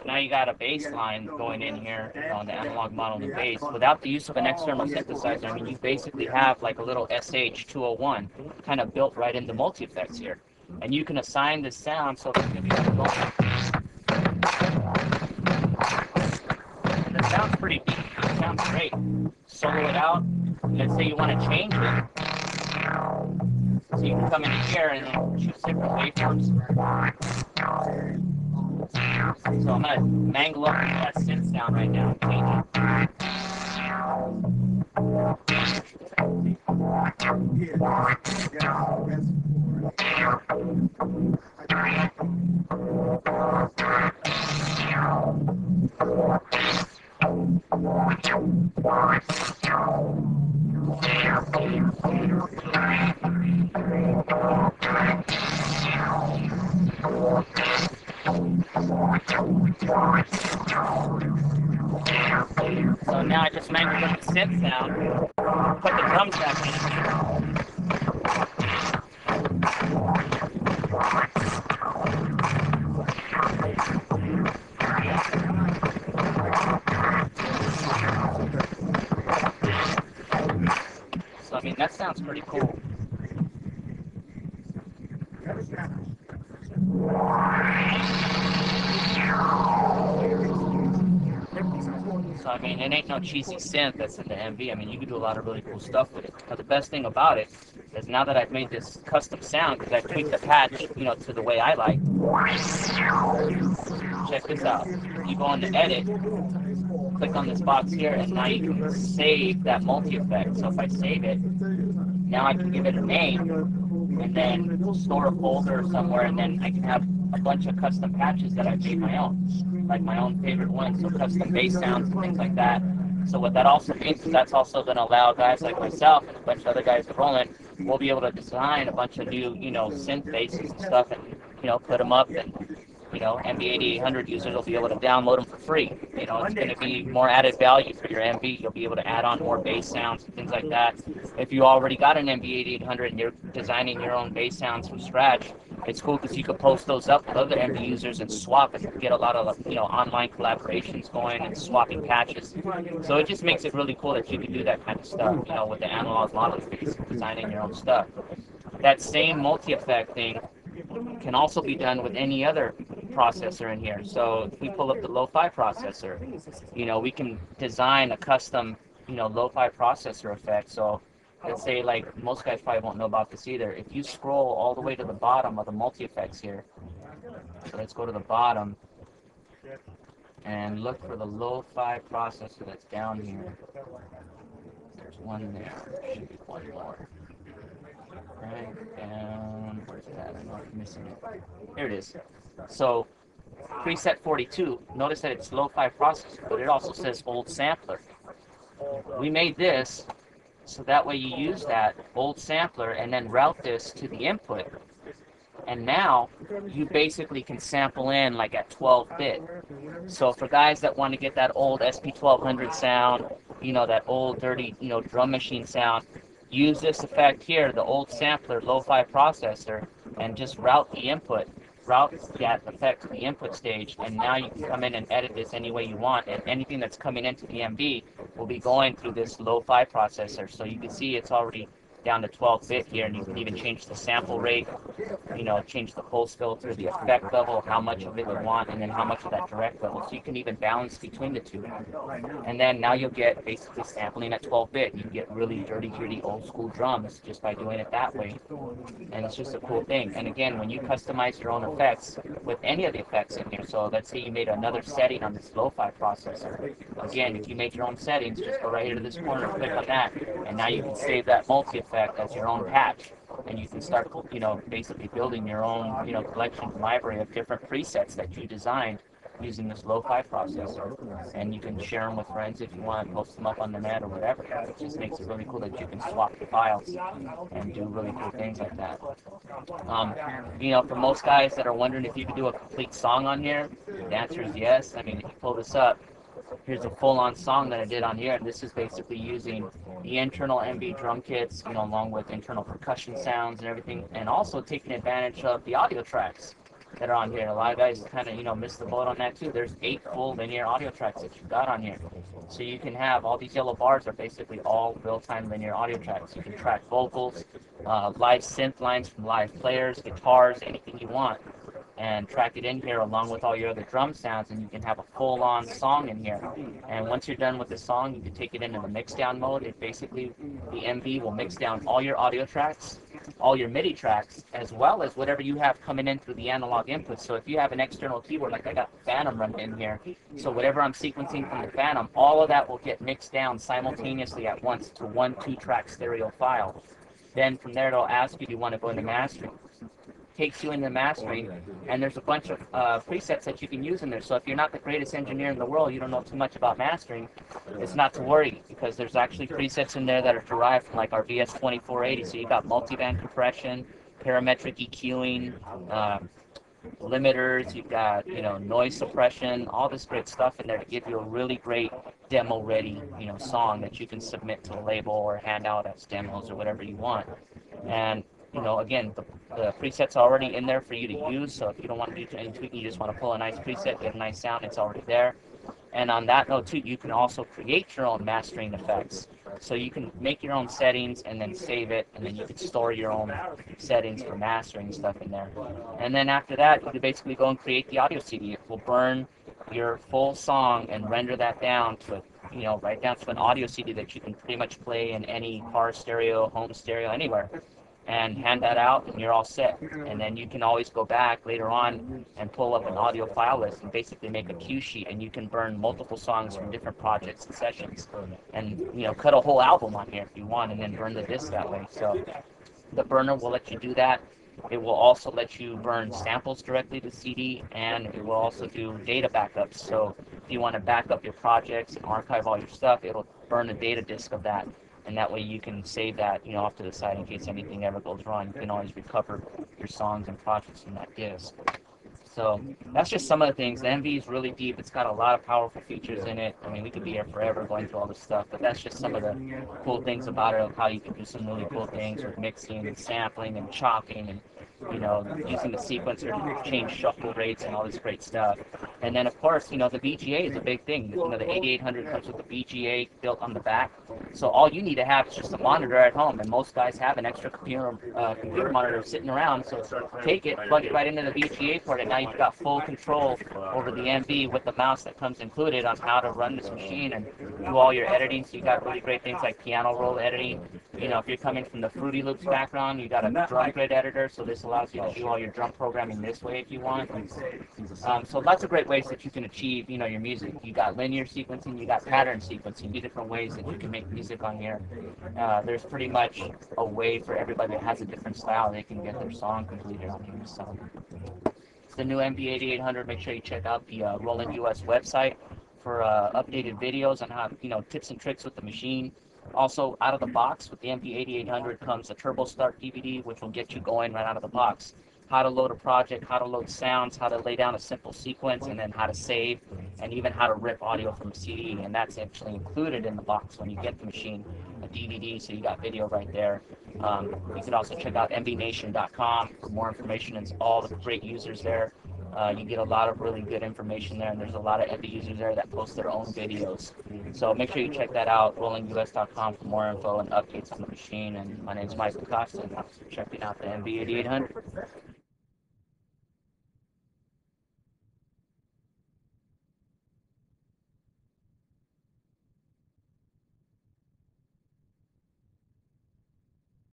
now you got a bass line going in here on the analog modeling bass without the use of an external synthesizer. I mean, you basically have like a little SH201 kind of built right into multi-effects here. And you can assign the sound so that you can go. And it sounds pretty deep. It sounds great. Solo it out. Let's say you want to change it. So you can come in here and then choose different waveforms. So I'm going to mangle up that synth sound right now and change So now I just mangled up the synth sound, put the drums back in. So I mean, that sounds pretty cool. So I mean, it ain't no cheesy synth that's in the MV. I mean, you can do a lot of really cool stuff with it. But the best thing about it is now that I've made this custom sound, because I tweaked the patch, you know, to the way I like. Check this out. You go into edit, click on this box here, and now you can save that multi-effect. So if I save it, now I can give it a name, and then store a folder somewhere, and then I can have a bunch of custom patches that I've made my own, like my own favorite ones, so custom bass sounds and things like that. So what that also means is that's also going to allow guys like myself and a bunch of other guys at Roland, we'll be able to design a bunch of new, you know, synth basses and stuff, and, you know, put them up, and, you know, MV8800 users will be able to download them for free. You know, it's going to be more added value for your MV. You'll be able to add on more bass sounds and things like that. If you already got an MV8800 and you're designing your own bass sounds from scratch, it's cool because you can post those up with other MV users and swap and get a lot of, you know, online collaborations going and swapping patches. So it just makes it really cool that you can do that kind of stuff, you know, with the analog modeling bass, designing your own stuff. That same multi-effect thing can also be done with any other processor in here. So if we pull up the lo-fi processor, you know, we can design a custom, you know, lo-fi processor effect. So let's say, like, most guys probably won't know about this either. If you scroll all the way to the bottom of the multi-effects here, so let's go to the bottom and look for the lo-fi processor that's down here. There's one there. There should be one more. Right down, where's that? I know I'm missing it. Here it is. So, preset 42, notice that it's lo-fi processor, but it also says old sampler. We made this so that way you use that old sampler and then route this to the input. And now you basically can sample in like at 12-bit. So for guys that want to get that old SP1200 sound, you know, that old dirty, you know, drum machine sound, use this effect here, the old sampler lo-fi processor, and just route the input, route that effect to the input stage, and now you can come in and edit this any way you want, and anything that's coming into the MV will be going through this lo-fi processor. So you can see it's already down to 12-bit here, and you can even change the sample rate, you know, change the pulse filter, the effect level, how much of it you want, and then how much of that direct level. So you can even balance between the two. And then now you'll get basically sampling at 12-bit. You can get really dirty, gritty, old school drums just by doing it that way. And it's just a cool thing. And again, when you customize your own effects with any of the effects in here, so let's say you made another setting on this lo-fi processor. Again, if you make your own settings, just go right here to this corner, click on that, and now you can save that multi-effect as your own patch, and you can start, you know, basically building your own, you know, collection library of different presets that you designed using this lo-fi processor, and you can share them with friends if you want, post them up on the net or whatever. It just makes it really cool that you can swap the files and do really cool things like that. You know, for most guys that are wondering if you could do a complete song on here, the answer is yes. I mean, if you pull this up, here's a full-on song that I did on here, and this is basically using the internal MV drum kits, you know, along with internal percussion sounds and everything, and also taking advantage of the audio tracks. that are on here. A lot of guys kind of, miss the boat on that too. There's 8 full linear audio tracks that you've got on here. So you can have all these yellow bars are basically all real-time linear audio tracks. You can track vocals, live synth lines from live players, guitars, anything you want, and track it in here along with all your other drum sounds, and you can have a full-on song in here. And once you're done with the song, you can take it into the mix down mode. It basically, the MV will mix down all your audio tracks, all your MIDI tracks, as well as whatever you have coming in through the analog inputs. So if you have an external keyboard, like I got the Phantom running in here, so whatever I'm sequencing from the Phantom, all of that will get mixed down simultaneously at once to one 2-track stereo file. Then from there, it'll ask you, do you want to go into mastering? Takes you into mastering, and there's a bunch of presets that you can use in there. So if you're not the greatest engineer in the world, you don't know too much about mastering, it's not to worry, because there's actually presets in there that are derived from like our VS2480. So you got multiband compression, parametric EQing, limiters, you've got noise suppression, all this great stuff in there to give you a really great demo ready song that you can submit to a label or hand out as demos or whatever you want. And again, the preset's already in there for you to use, so if you don't want to do any tweaking, you just want to pull a nice preset, get a nice sound, it's already there. And on that note too, you can also create your own mastering effects. So you can make your own settings and then save it, and then you can store your own settings for mastering stuff in there. And then after that, you can basically go and create the audio CD. It will burn your full song and render that down to right down to an audio CD that you can pretty much play in any car stereo, home stereo, anywhere, and hand that out, and you're all set. And then you can always go back later on and pull up an audio file list and basically make a cue sheet, and you can burn multiple songs from different projects and sessions, and cut a whole album on here if you want, and then burn the disc that way. So the burner will let you do that. It will also let you burn samples directly to CD, and it will also do data backups. So if you want to back up your projects and archive all your stuff, it'll burn a data disk of that. And that way you can save that, off to the side in case anything ever goes wrong. You can always recover your songs and projects from that disk. So that's just some of the things. The MV is really deep. It's got a lot of powerful features in it. I mean, we could be here forever going through all this stuff, but that's just some of the cool things about it, of how you can do some really cool things with mixing and sampling and chopping and using the sequencer to change shuffle rates and all this great stuff. And then, of course, the VGA is a big thing. The 8800 comes with the VGA built on the back. So all you need to have is just a monitor at home, and most guys have an extra computer monitor sitting around. So take it, plug it right into the VGA port, and now you've got full control over the MV with the mouse that comes included on how to run this machine and do all your editing. So you got really great things like piano roll editing. If you're coming from the Fruity Loops background, you got a drum grid editor, so this allows you to do all your drum programming this way if you want. So lots of great ways that you can achieve, your music. You got linear sequencing, you got pattern sequencing, 2 different ways that you can make music on here. There's pretty much a way for everybody that has a different style, they can get their song completed on here. So it's the new MV8800. Make sure you check out the Roland US website for updated videos on how, tips and tricks with the machine. Also, out of the box with the MV8800 comes a Turbo Start DVD, which will get you going right out of the box. How to load a project, how to load sounds, how to lay down a simple sequence, and then how to save, and even how to rip audio from a CD. And that's actually included in the box when you get the machine, a DVD, so you got video right there. You can also check out mvnation.com for more information and all the great users there. You get a lot of really good information there, and there's a lot of MV users there that post their own videos. So make sure you check that out, rollingus.com, for more info and updates on the machine. And my name is Mike Acosta, and I'm checking out the MV8800.